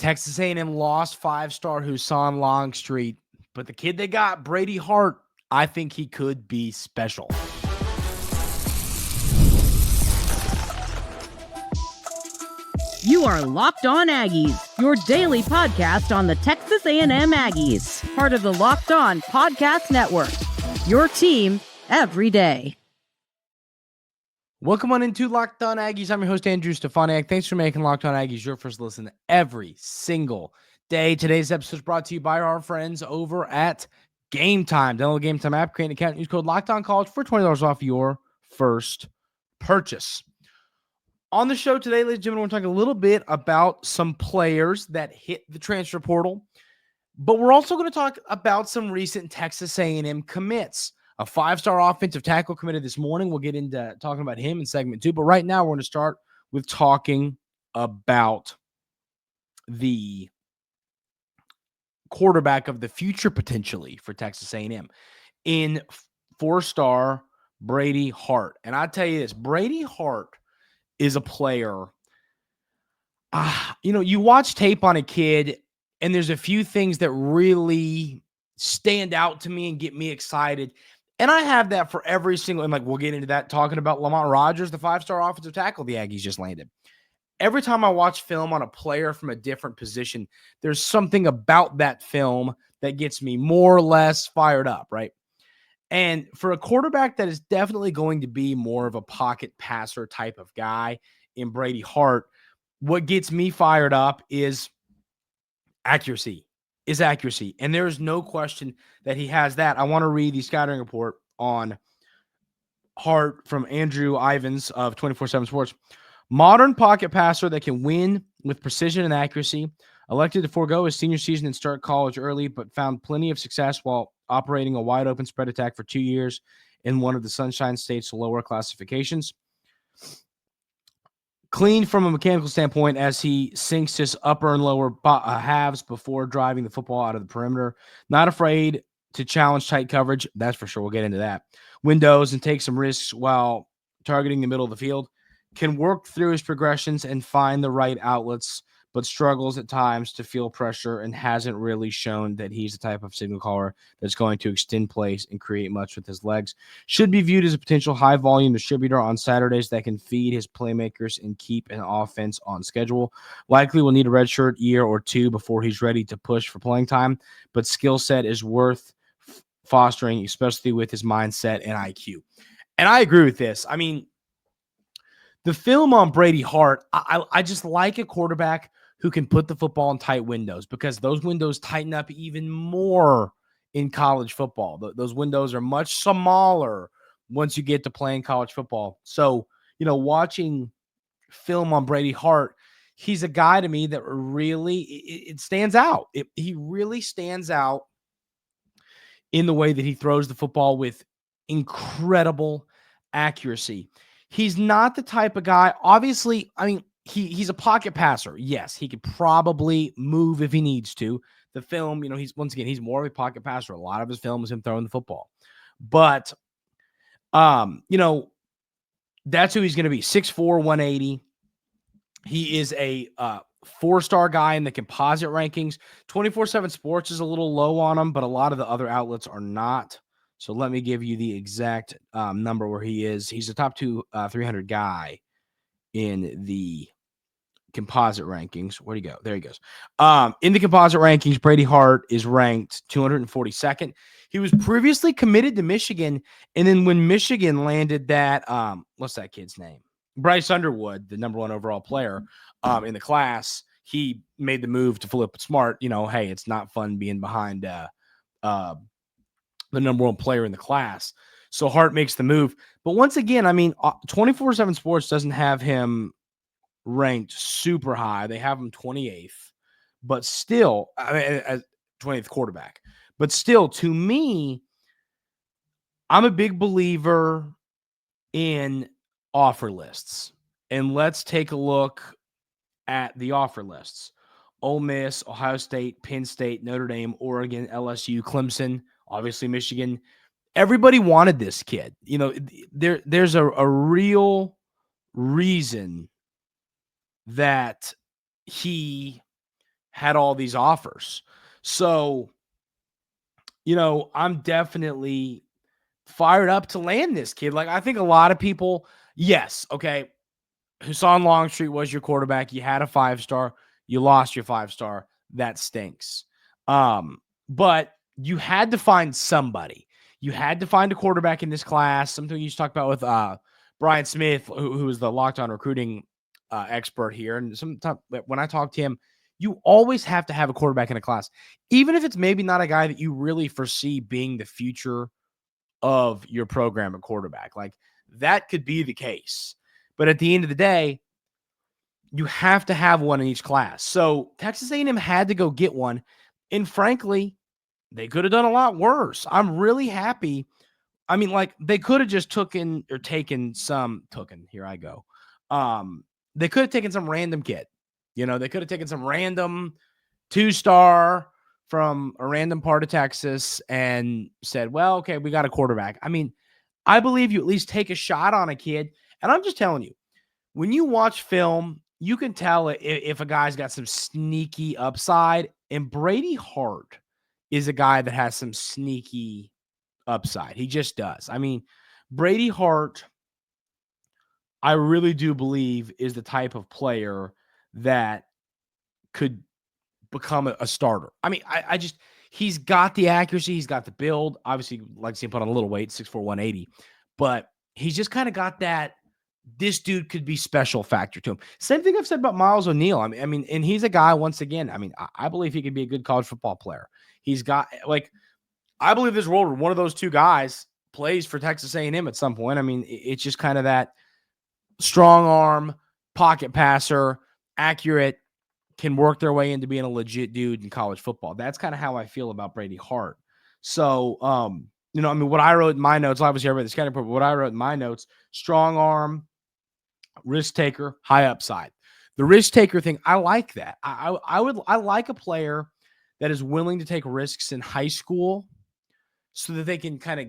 Texas A&M lost five-star Husan Longstreet, but the kid they got, Brady Hart, I think he could be special. You are Locked On Aggies, your daily podcast on the Texas A&M Aggies, part of the Locked On Podcast Network, your team every day. Welcome on into Locked On Aggies. I'm your host, Andrew Stefaniak. Thanks for making Locked On Aggies your first listen every single day. Today's episode is brought to you by our friends over at Game Time. Download the Game Time app, create an account, use code Locked On College for $20 off your first purchase. On the show today, ladies and gentlemen, we're talking a little bit about some players that hit the transfer portal, but we're also going to talk about some recent Texas A&M commits. A five-star offensive tackle committed this morning. We'll get into talking about him in segment 2, but right now we're going to start with talking about the quarterback of the future potentially for Texas A&M in four-star Brady Hart. And I tell you this, Brady Hart is a player. You watch tape on a kid, and there's a few things that really stand out to me and get me excited. And I have that for every single, and we'll get into that talking about Lamont Rogers, the five-star offensive tackle the Aggies just landed. Every time I watch film on a player from a different position, there's something about that film that gets me more or less fired up, right? And for a quarterback that is definitely going to be more of a pocket passer type of guy in Brady Hart, what gets me fired up is accuracy. And there is no question that he has that. I want to read the scouting report on Hart from Andrew Ivins of 24/7 Sports. Modern pocket passer that can win with precision and accuracy. Elected to forego his senior season and start college early, but found plenty of success while operating a wide-open spread attack for 2 years in one of the Sunshine State's lower classifications. Clean from a mechanical standpoint as he sinks his upper and lower halves before driving the football out of the perimeter. Not afraid to challenge tight coverage. That's for sure. We'll get into that. Windows and take some risks while targeting the middle of the field. Can work through his progressions and find the right outlets, but struggles at times to feel pressure and hasn't really shown that he's the type of signal caller that's going to extend plays and create much with his legs. Should be viewed as a potential high-volume distributor on Saturdays that can feed his playmakers and keep an offense on schedule. Likely will need a redshirt year or two before he's ready to push for playing time, but skill set is worth fostering, especially with his mindset and IQ. And I agree with this. I mean, the film on Brady Hart, I just like a quarterback who can put the football in tight windows because those windows tighten up even more in college football. Those windows are much smaller once you get to playing college football. So, watching film on Brady Hart, he's a guy to me that really it stands out. He really stands out in the way that he throws the football with incredible accuracy. He's not the type of guy, obviously, I mean, he's a pocket passer. Yes, he could probably move if he needs to. The film, he's more of a pocket passer. A lot of his film is him throwing the football. But, that's who he's going to be, 6'4", 180. He is a four-star guy in the composite rankings. 24/7 Sports is a little low on him, but a lot of the other outlets are not. So let me give you the exact number where he is. He's a top 300 guy in the composite rankings. Where'd he go? There he goes. In the composite rankings, Brady Hart is ranked 242nd. He was previously committed to Michigan, and then when Michigan landed that, what's that kid's name? Bryce Underwood, the number 1 overall player in the class, he made the move to Flip Smart. Hey, it's not fun being behind the number 1 player in the class. So Hart makes the move. But once again, I mean, 24/7 Sports doesn't have him ranked super high. They have him 28th, but still, as 20th quarterback. But still, to me, I'm a big believer in offer lists. And let's take a look at the offer lists. Ole Miss, Ohio State, Penn State, Notre Dame, Oregon, LSU, Clemson, obviously Michigan. Everybody wanted this kid. There's a real reason that he had all these offers. So, I'm definitely fired up to land this kid. Like, I think a lot of people, yes, okay, Husan Longstreet was your quarterback. You had a 5-star. You lost your 5-star. That stinks. But you had to find somebody. You had to find a quarterback in this class. Something you used to talk about with Brian Smith, who is the Locked On recruiting expert here. And sometimes when I talk to him, you always have to have a quarterback in a class, even if it's maybe not a guy that you really foresee being the future of your program at quarterback. Like, that could be the case. But at the end of the day, you have to have one in each class. So Texas A&M had to go get one. And frankly, they could have done a lot worse. I'm really happy. I mean, like, they could have just taken some here I go. They could have taken some random kid. They could have taken some random 2-star from a random part of Texas and said, well, okay, we got a quarterback. I mean, I believe you at least take a shot on a kid. And I'm just telling you, when you watch film, you can tell if a guy's got some sneaky upside. And Brady Hart is a guy that has some sneaky upside. He just does. I mean, Brady Hart, I really do believe, is the type of player that could become a starter. I mean, I just, he's got the accuracy. He's got the build. Obviously, like to see him put on a little weight, 6'4", 180. But he's just kind of got that, this dude could be special factor to him. Same thing I've said about Miles O'Neill. I mean, and he's a guy, once again, I mean, I believe he could be a good college football player. He's got, like, I believe this world where one of those two guys plays for Texas A&M at some point. I mean, it's just kind of that strong arm, pocket passer, accurate, can work their way into being a legit dude in college football. That's kind of how I feel about Brady Hart. So, I mean, what I wrote in my notes, obviously I read the scouting report, but what I wrote in my notes, strong arm, risk taker, high upside. The risk taker thing, I like that. I like a player that is willing to take risks in high school so that they can kind of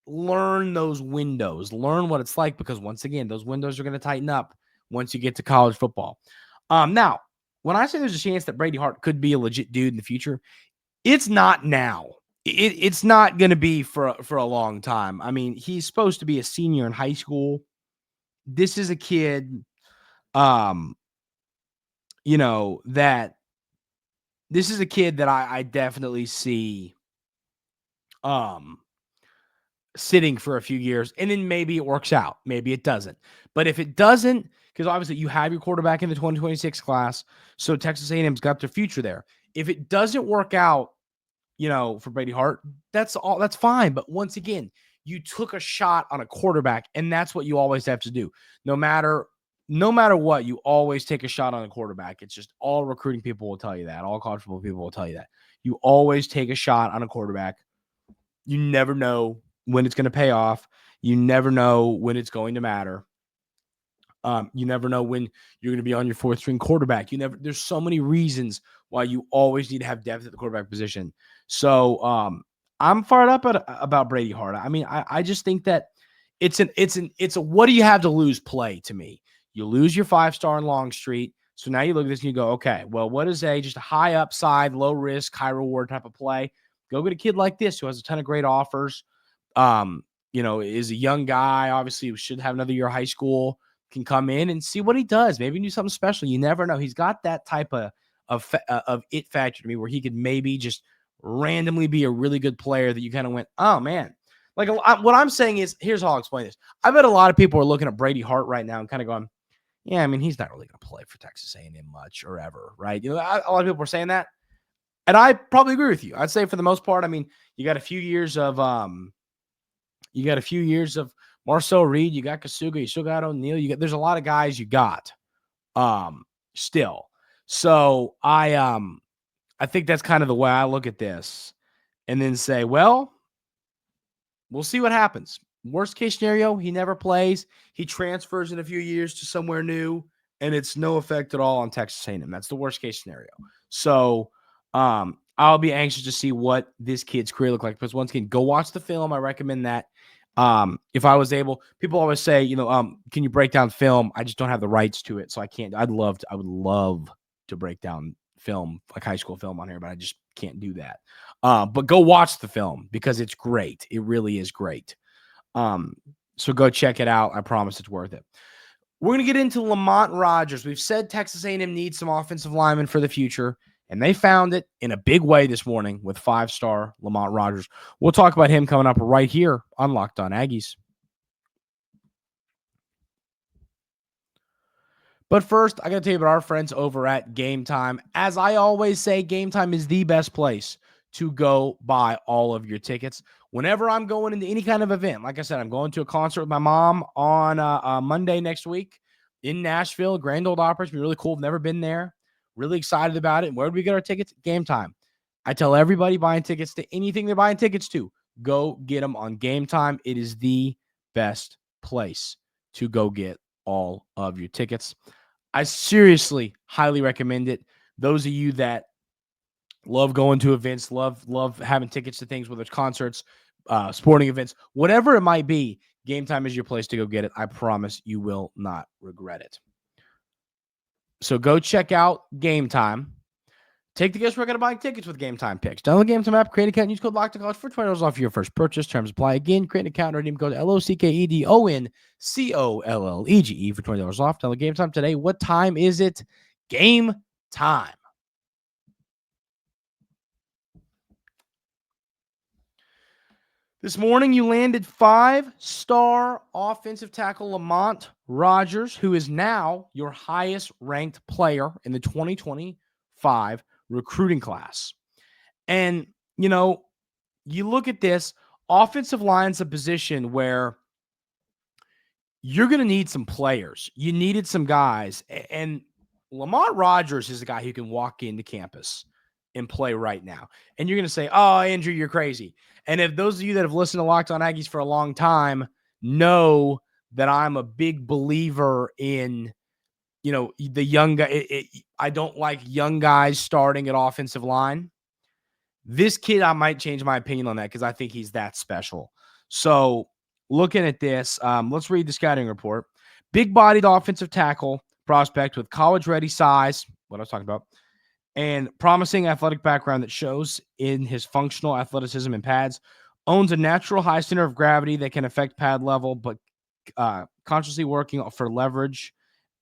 learn those windows, learn what it's like, because once again, those windows are going to tighten up once you get to college football. Now, when I say there's a chance that Brady Hart could be a legit dude in the future, it's not now. It's not going to be for a long time. I mean, he's supposed to be a senior in high school. This is a kid, that this is a kid that I definitely see sitting for a few years, and then maybe it works out. Maybe it doesn't. But if it doesn't, because obviously you have your quarterback in the 2026 class, so Texas A&M's got their future there. If it doesn't work out, for Brady Hart, that's fine. But once again, you took a shot on a quarterback, and that's what you always have to do. No matter what, you always take a shot on a quarterback. It's just all recruiting people will tell you that. All college football people will tell you that. You always take a shot on a quarterback. You never know when it's going to pay off. You never know when it's going to matter. You never know when you're going to be on your 4th string quarterback. There's so many reasons why you always need to have depth at the quarterback position. So I'm fired up about Brady Hart. I mean, I just think that it's a what do you have to lose play to me. You lose your 5-star in Longstreet. So now you look at this and you go, okay, well, what is just a high upside, low risk, high reward type of play? Go get a kid like this who has a ton of great offers. Is a young guy, obviously should have another year of high school, can come in and see what he does. Maybe do something special. You never know. He's got that type of it factor to me where he could maybe just randomly be a really good player that you kind of went, oh man. Like, what I'm saying is, here's how I'll explain this. I bet a lot of people are looking at Brady Hart right now and kind of going, yeah, I mean, he's not really going to play for Texas A&M much or ever, right? A lot of people are saying that. And I probably agree with you. I'd say for the most part, I mean, you got a few years of Marcel Reed, you got Kasuga, you still got O'Neal, there's a lot of guys you got still. So I think that's kind of the way I look at this, and then say, well, we'll see what happens. Worst case scenario, he never plays. He transfers in a few years to somewhere new, and it's no effect at all on Texas A&M. That's the worst case scenario. So I'll be anxious to see what this kid's career look like, because once again, go watch the film. I recommend that. If I was able, people always say, can you break down film? I just don't have the rights to it, so I can't. I would love to break down film, like high school film on here, but I just can't do that. But go watch the film because it's great. It really is great. So go check it out. I promise it's worth it. We're going to get into Lamont Rogers. We've said Texas A&M needs some offensive linemen for the future, and they found it in a big way this morning with 5-star Lamont Rogers. We'll talk about him coming up right here on Locked On Aggies. But first, I got to tell you about our friends over at Game Time. As I always say, Game Time is the best place to go buy all of your tickets. Whenever I'm going into any kind of event, like I said, I'm going to a concert with my mom on Monday next week in Nashville, Grand Ole Opry. It's been really cool. I've never been there. Really excited about it. And where do we get our tickets? Game Time. I tell everybody buying tickets to anything they're buying tickets to, go get them on Game Time. It is the best place to go get all of your tickets. I seriously highly recommend it. Those of you that love going to events, love having tickets to things, whether it's concerts, sporting events, whatever it might be, Game Time is your place to go get it. I promise you will not regret it. So go check out Game Time. Take the guesswork out of buying tickets with Game Time picks. Download the Game Time app, create an account, and use code LOCKEDON for $20 off your first purchase. Terms apply. Again, create an account, redeem code LOCKEDONCOLLEGE for $20 off. Download Game Time today. What time is it? Game time. This morning, you landed 5-star offensive tackle Lamont Rogers, who is now your highest-ranked player in the 2025 recruiting class. And, you know, you look at this, offensive line's a position where you're going to need some players. You needed some guys. And Lamont Rogers is a guy who can walk into campus and play right now. And you're going to say, oh, Andrew, you're crazy. And if those of you that have listened to Locked On Aggies for a long time know that I'm a big believer in, you know, the young guy. I don't like young guys starting at offensive line. This kid, I might change my opinion on that because I think he's that special. So looking at this, let's read the scouting report. Big-bodied offensive tackle prospect with college-ready size, what I was talking about, and promising athletic background that shows in his functional athleticism and pads. Owns a natural high center of gravity that can affect pad level, but consciously working for leverage,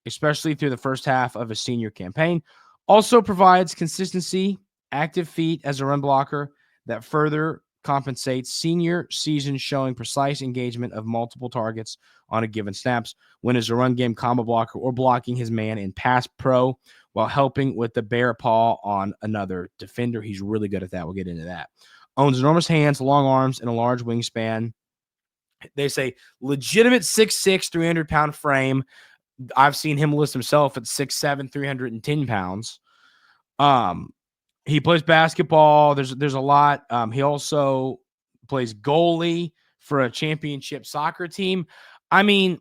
especially through the first half of his senior campaign. Also provides consistency, active feet as a run blocker that further compensates senior season, showing precise engagement of multiple targets on a given snaps when as a run game combo blocker or blocking his man in pass pro while helping with the bear paw on another defender. He's really good at that. We'll get into that. Owns enormous hands, long arms, and a large wingspan. They say legitimate 6'6", 300-pound frame. I've seen him list himself at 6'7", 310 pounds. He plays basketball. There's a lot. He also plays goalie for a championship soccer team. I mean,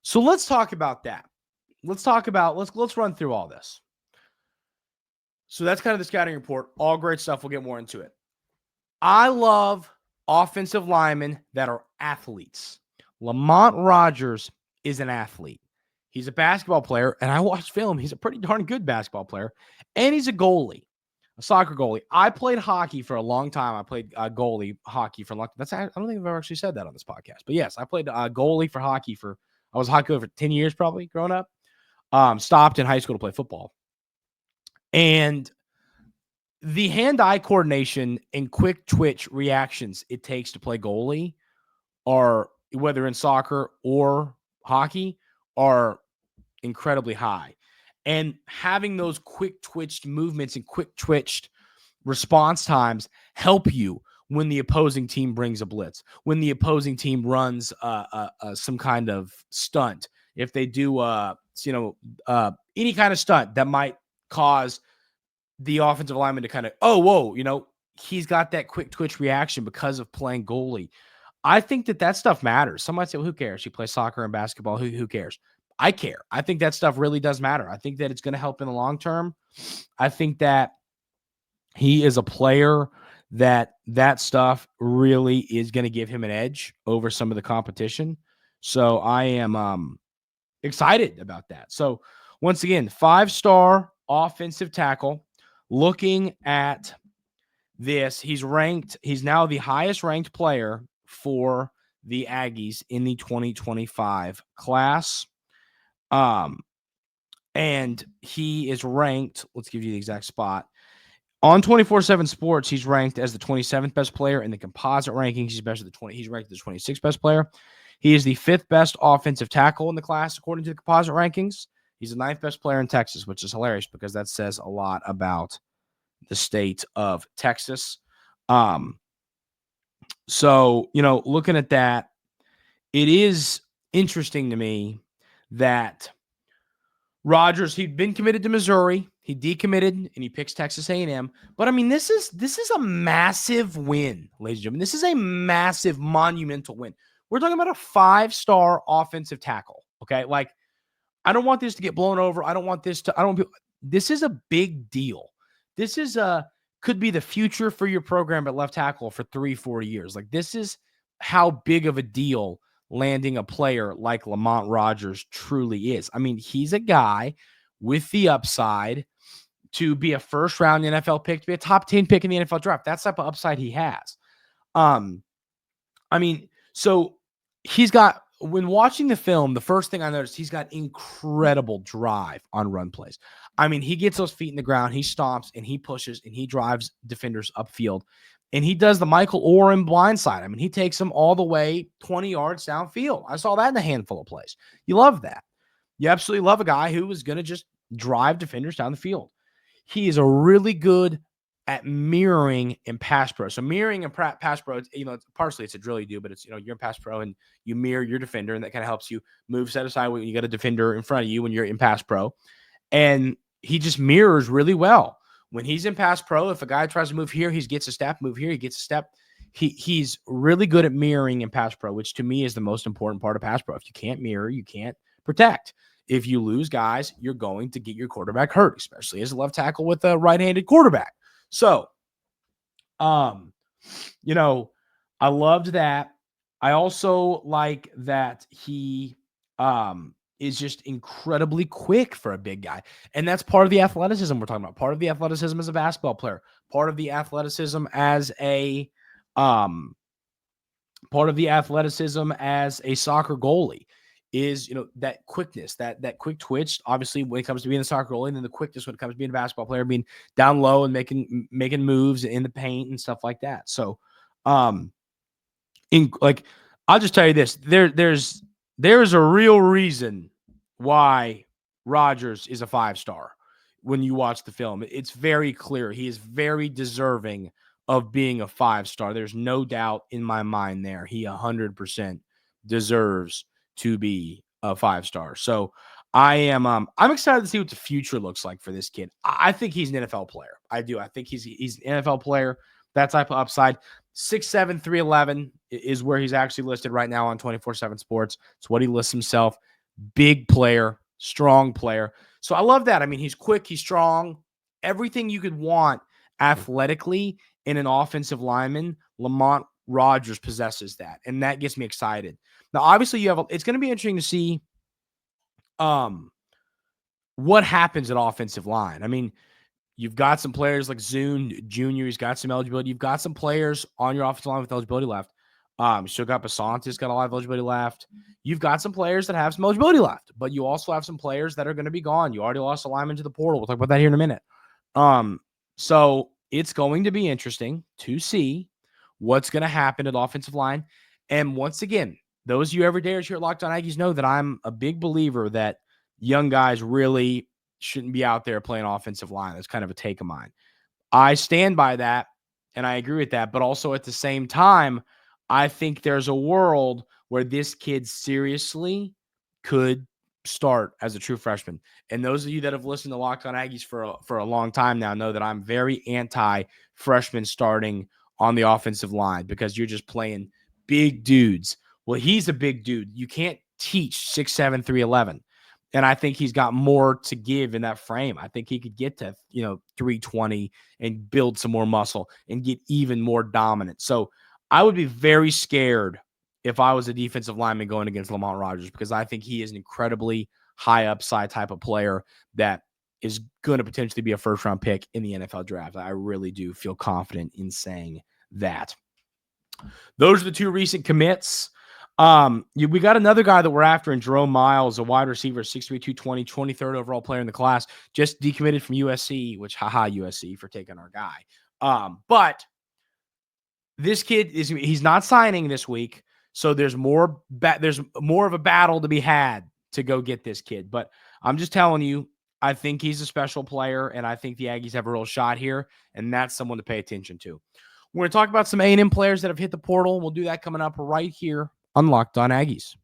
so let's talk about that. Let's run through all this. So that's kind of the scouting report. All great stuff. We'll get more into it. I love offensive linemen that are athletes. Lamont Rogers is an athlete. He's a basketball player, and I watched film. He's a pretty darn good basketball player, and he's a goalie, a soccer goalie. I played hockey for a long time. I played goalie hockey for a long time. I don't think I've ever actually said that on this podcast, but yes, I played goalie for hockey I was a hockey goalie for 10 years probably growing up. Stopped in high school to play football. And the hand-eye coordination and quick twitch reactions it takes to play goalie, are whether in soccer or hockey, are incredibly high. And having those quick twitched movements and quick twitched response times help you when the opposing team brings a blitz, when the opposing team runs some kind of stunt, if they do any kind of stunt that might cause the offensive lineman to kind of, oh, whoa, he's got that quick twitch reaction because of playing goalie. I think that stuff matters. Some might say, well, who cares? You play soccer and basketball. Who cares? I care. I think that stuff really does matter. I think that it's going to help in the long term. I think that he is a player that stuff really is going to give him an edge over some of the competition. So I am excited about that. So once again, 5-star offensive tackle, looking at this, he's now the highest ranked player for the Aggies in the 2025 class. And he is ranked, let's give you the exact spot. On 24/7 Sports, he's ranked as the 27th best player in the composite rankings. He's ranked as the 26th best player. He is the 5th best offensive tackle in the class according to the composite rankings. He's the 9th best player in Texas, which is hilarious because that says a lot about the state of Texas. So, looking at that, it is interesting to me that Rogers, he'd been committed to Missouri. He decommitted and he picks Texas A&M. But I mean, this is a massive win, ladies and gentlemen. This is a massive, monumental win. We're talking about a 5-star offensive tackle. Okay, like I don't want this to get blown over. This is a big deal. This could be the future for your program at left tackle for 3-4 years. Like this is how big of a deal landing a player like Lamont Rogers truly is. I mean, he's a guy with the upside to be a first-round NFL pick, to be a top 10 pick in the NFL draft. That's the type of upside he has. So he's got, when watching the film, the first thing I noticed, he's got incredible drive on run plays. I mean, he gets those feet in the ground, he stomps, and he pushes, and he drives defenders upfield. And he does the Michael Oren blindside. I mean, he takes them all the way 20 yards downfield. I saw that in a handful of plays. You love that. You absolutely love a guy who is going to just drive defenders down the field. He is a really good at mirroring in pass pro. So mirroring in pass pro, partially it's a drill you do, but it's, you're in pass pro and you mirror your defender, and that kind of helps you move set aside when you got a defender in front of you when you're in pass pro. And he just mirrors really well. When he's in pass pro, if a guy tries to move here, he gets a step, move here, he gets a step. He's really good at mirroring in pass pro, which to me is the most important part of pass pro. If you can't mirror, you can't protect. If you lose guys, you're going to get your quarterback hurt, especially as a left tackle with a right-handed quarterback. So, I loved that. I also like that he is just incredibly quick for a big guy. And that's part of the athleticism we're talking about. Part of the athleticism as a basketball player. Part of the athleticism as a soccer goalie is, that quickness, that quick twitch, obviously when it comes to being a soccer goalie, and then the quickness when it comes to being a basketball player, being down low and making moves in the paint and stuff like that. So, I'll just tell you this, there's a real reason why Rogers is a 5-star. When you watch the film, it's very clear. He is very deserving of being a 5-star. There's no doubt in my mind there. He 100% deserves to be a 5-star. So I'm excited to see what the future looks like for this kid. I think he's an NFL player. I do. I think he's an NFL player. That type of upside. 6'7", 311 is where he's actually listed right now on 24/7 Sports. It's what he lists himself. Big player, strong player. So I love that. I mean, he's quick, he's strong. Everything you could want athletically in an offensive lineman, Lamont Rogers possesses that. And that gets me excited. Now, obviously, it's going to be interesting to see what happens at offensive line. I mean, you've got some players like Zune Jr. He's got some eligibility. You've got some players on your offensive line with eligibility left. You still got Basante's got a lot of eligibility left. You've got some players that have some eligibility left, but you also have some players that are going to be gone. You already lost a lineman to the portal. We'll talk about that here in a minute. So it's going to be interesting to see what's going to happen at offensive line. And once again, those of you everydayers here at Locked On Aggies know that I'm a big believer that young guys really shouldn't be out there playing offensive line. That's kind of a take of mine. I stand by that, and I agree with that. But also at the same time, I think there's a world where this kid seriously could start as a true freshman. And those of you that have listened to Locked On Aggies for a long time now know that I'm very anti-freshman starting on the offensive line because you're just playing big dudes. Well, he's a big dude. You can't teach 6'7", 311. And I think he's got more to give in that frame. I think he could get to, 320 and build some more muscle and get even more dominant. So I would be very scared if I was a defensive lineman going against Lamont Rogers because I think he is an incredibly high upside type of player that is going to potentially be a first-round pick in the NFL draft. I really do feel confident in saying that. Those are the two recent commits. We got another guy that we're after in Jerome Miles, a wide receiver, 6'3", 220, 23rd overall player in the class, just decommitted from USC, which haha USC for taking our guy. But this kid he's not signing this week, so there's more of a battle to be had to go get this kid. But I'm just telling you, I think he's a special player, and I think the Aggies have a real shot here, and that's someone to pay attention to. We're going to talk about some A&M players that have hit the portal. We'll do that coming up right here on Locked On Aggies.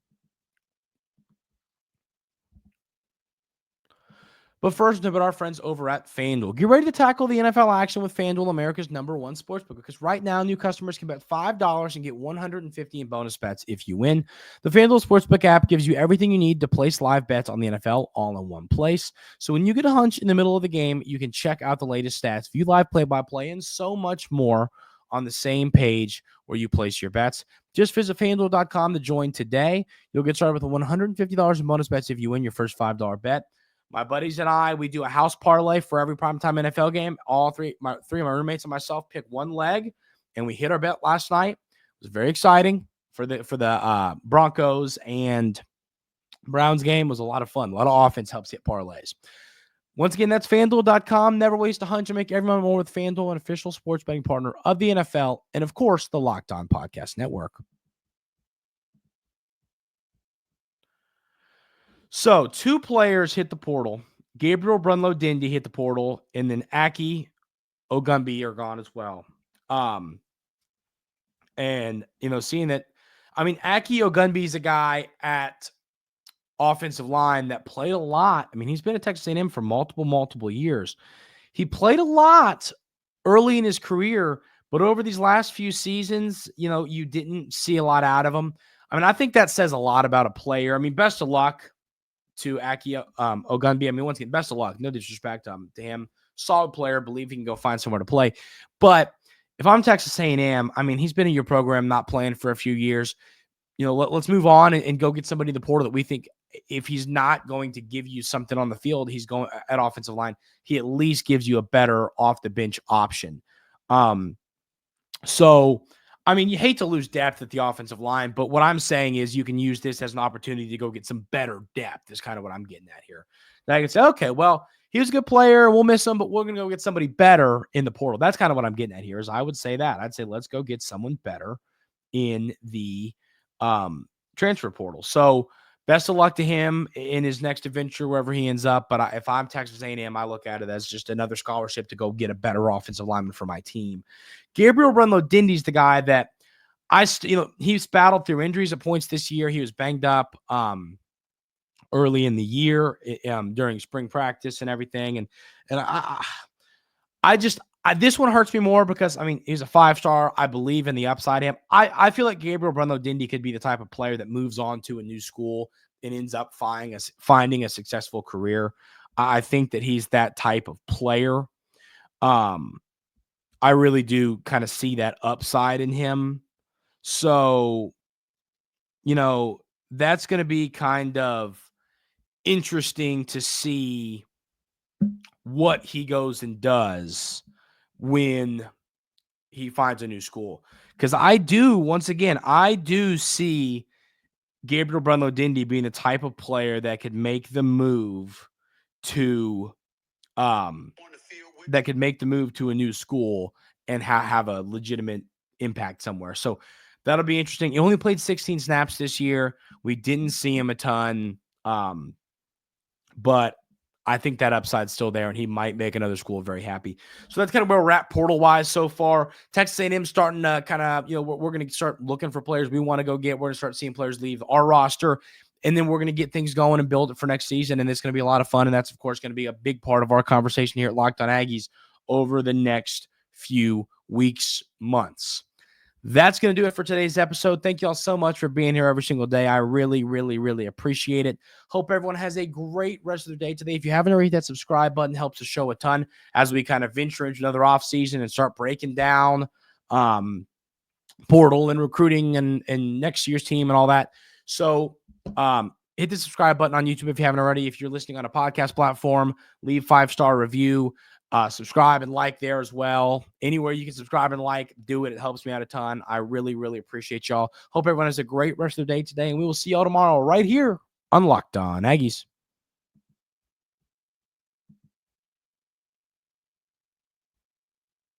But first, about our friends over at FanDuel. Get ready to tackle the NFL action with FanDuel, America's #1 sportsbook, because right now, new customers can bet $5 and get $150 in bonus bets if you win. The FanDuel Sportsbook app gives you everything you need to place live bets on the NFL all in one place. So when you get a hunch in the middle of the game, you can check out the latest stats, view live play-by-play, and so much more on the same page where you place your bets. Just visit FanDuel.com to join today. You'll get started with $150 in bonus bets if you win your first $5 bet. My buddies and I, we do a house parlay for every primetime NFL game. All three of my roommates and myself pick one leg, and we hit our bet last night. It was very exciting for the Broncos and Browns game. It was a lot of fun. A lot of offense helps hit parlays. Once again, that's FanDuel.com. Never waste a hunch and make everyone more with FanDuel, an official sports betting partner of the NFL, and of course, the Locked On Podcast Network. So, two players hit the portal. Gabriel Brunlow-Dindy hit the portal, and then Aki Ogunbi are gone as well. And, seeing that, Aki Ogunbi is a guy at offensive line that played a lot. He's been at Texas A&M for multiple years. He played a lot early in his career, but over these last few seasons, you didn't see a lot out of him. I think that says a lot about a player. Best of luck to Aki Ogunbi. Once again, best of luck. No disrespect to him. Solid player. Believe he can go find somewhere to play. But if I'm Texas A&M, he's been in your program, not playing for a few years. Let's move on and go get somebody in the portal that we think, if he's not going to give you something on the field, he's going at offensive line, he at least gives you a better off the bench option. You hate to lose depth at the offensive line, but what I'm saying is you can use this as an opportunity to go get some better depth is kind of what I'm getting at here. Now I can say, okay, well, he was a good player. We'll miss him, but we're going to go get somebody better in the portal. That's kind of what I'm getting at here is I would say that. I'd say let's go get someone better in the transfer portal. So best of luck to him in his next adventure, wherever he ends up. But if I'm Texas A&M, I look at it as just another scholarship to go get a better offensive lineman for my team. Gabriel Brunlow-Dindy's the guy that he's battled through injuries at points this year. He was banged up early in the year during spring practice and everything. And this one hurts me more because, he's a 5-star. I believe in the upside of him. I feel like Gabriel Brunlow-Dindy could be the type of player that moves on to a new school and ends up finding a successful career. I think that he's that type of player. I really do kind of see that upside in him. So, that's going to be kind of interesting to see what he goes and does when he finds a new school. Because I do see Gabriel Brunlow-Dindy being the type of player that could make the move to a new school and have a legitimate impact somewhere. So that'll be interesting. He only played 16 snaps this year. We didn't see him a ton. But I think that upside's still there, and he might make another school very happy. So that's kind of where we're at portal-wise so far. Texas A&M starting to kind of, we're going to start looking for players we want to go get. We're going to start seeing players leave our roster, and then we're going to get things going and build it for next season, and it's going to be a lot of fun, and that's, of course, going to be a big part of our conversation here at Locked On Aggies over the next few weeks, months. That's going to do it for today's episode. Thank you all so much for being here every single day. I really, really, really appreciate it. Hope everyone has a great rest of their day today. If you haven't already, that subscribe button helps the show a ton as we kind of venture into another off season and start breaking down portal and recruiting and next year's team and all that. So Hit the subscribe button on YouTube if you haven't already. If you're listening on a podcast platform, leave 5-star review, subscribe and like there as well. Anywhere you can subscribe and like, do it. It helps me out a ton. I really, really appreciate y'all. Hope everyone has a great rest of their day today, and we will see y'all tomorrow right here on Locked On Aggies.